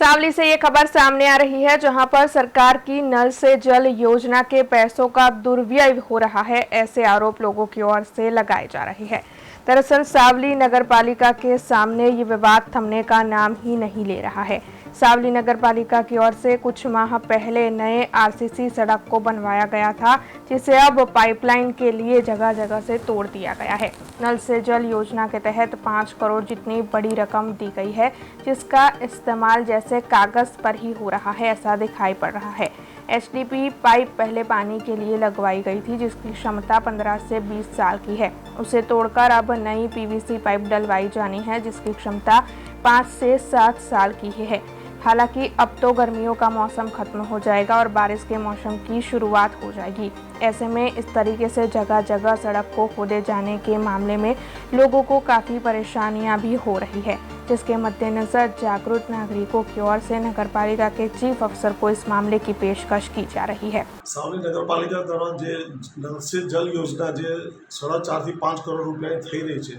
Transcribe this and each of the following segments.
सावली से ये खबर सामने आ रही है, जहां पर सरकार की नल से जल योजना के पैसों का दुर्व्यय हो रहा है। ऐसे आरोप लोगों की ओर से लगाए जा रहे हैं। दरअसल सावली नगर पालिका के सामने ये विवाद थमने का नाम ही नहीं ले रहा है। सावली नगर पालिका की ओर से कुछ माह पहले नए आरसीसी सड़क को बनवाया गया था, जिसे अब पाइपलाइन के लिए जगह जगह से तोड़ दिया गया है। नल से जल योजना के तहत 5 करोड़ जितनी बड़ी रकम दी गई है, जिसका इस्तेमाल जैसे कागज पर ही हो रहा है, ऐसा दिखाई पड़ रहा है। एचडीपी पाइप पहले पानी के लिए लगवाई गई थी, जिसकी क्षमता 15 से 20 साल की है। उसे तोड़कर अब नई पीवीसी पाइप डलवाई जानी है, जिसकी क्षमता 5 से 7 साल की ही है। हालांकि अब तो गर्मियों का मौसम खत्म हो जाएगा और बारिश के मौसम की शुरुआत हो जाएगी। ऐसे में इस तरीके से जगह जगह सड़क को खोदे जाने के मामले में लोगों को काफ़ी परेशानियां भी हो रही है, जिसके मद्देनजर जागरूक नागरिकों की ओर से नगरपालिका के चीफ अफसर को इस मामले की पेशकश की जा रही है। सावली नगरपालिका द्वारा જે નલ સે જલ યોજના જે 4.5 થી 5 કરોડ રૂપિયાની થઈ રહી છે,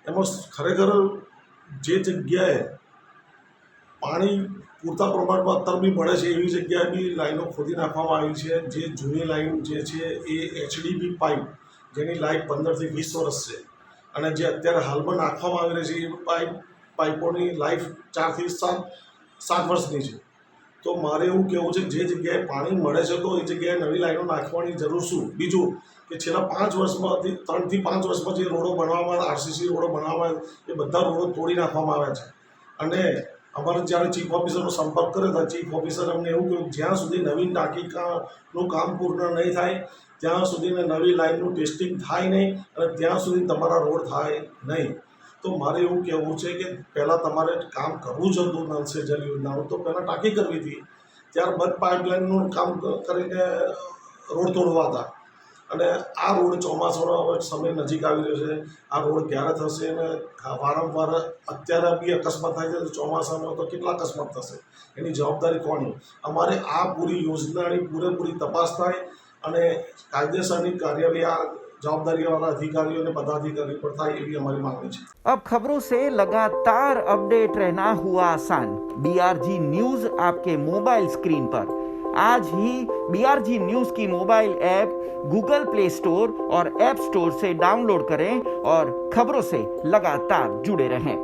એમાં ખરેખર જે જગ્યાએ પાણી પૂરતા પ્રમાણમાં અત્યારે બી મળે છે એવી જગ્યાએ બી લાઈનો ખોદી નાખવામાં આવી છે। જે જૂની લાઈન જે છે એ એચડીપી પાઇપ જેની લાઈફ 15 થી 20 વર્ષ છે અને જે અત્યારે હાલમાં નાખવામાં આવી રહી છે એ પાઇપોની લાઈફ 4 થી 7 વર્ષની છે। તો મારે એવું કહેવું છે જે જગ્યાએ પાણી મળે છે તો એ જગ્યાએ નવી લાઈનો નાખવાની જરૂર શું। બીજું કે છેલ્લા 5 વર્ષમાંથી 3 થી 5 વર્ષમાં જે રોડો બનાવવામાં આરસીસી રોડો બનાવવામાં એ બધા રોડો તોડી નાખવામાં આવ્યા છે। અને અમારે જ્યારે ચીફ ઓફિસરનો સંપર્ક કર્યો હતો, ચીફ ઓફિસરે અમને એવું કહ્યું જ્યાં સુધી નવીન ટાંકીનું કામ પૂર્ણ નહીં થાય ત્યાં સુધી નવી લાઈનનું ટેસ્ટિંગ થાય નહીં અને ત્યાં સુધી તમારા રોડ થાય નહીં। તો મારે એવું કહેવું છે કે પહેલાં તમારે કામ કરવું જ હતું નલ સે જલ યોજનાનું, તો પહેલાં ટાંકી કરવી હતી, ત્યારબાદ પાઇપલાઇનનું કામ કરીને રોડ તોડવા હતા। અને આ રોડ ચોમાસાનો સમય નજીક આવી રહ્યો છે, આ રોડ ક્યારે થશે અને વારંવાર અત્યારે બી અકસ્માત થાય છે, તો ચોમાસામાં તો કેટલા અકસ્માત થશે, એની જવાબદારી કોની। અમારે આ પૂરી યોજનાની પૂરેપૂરી તપાસ થાય અને કાયદેસરની કાર્યવાહી આ जवाबदारी अधिकारियों ने पदाधिकारी पर था, ये भी हमारी मांगनी है। अब खबरों से लगातार अपडेट रहना हुआ आसान। बीआरजी न्यूज आपके मोबाइल स्क्रीन पर आज ही बीआरजी न्यूज की mobile app Google play store और ऐप स्टोर से डाउनलोड करें और खबरों से लगातार जुड़े रहें।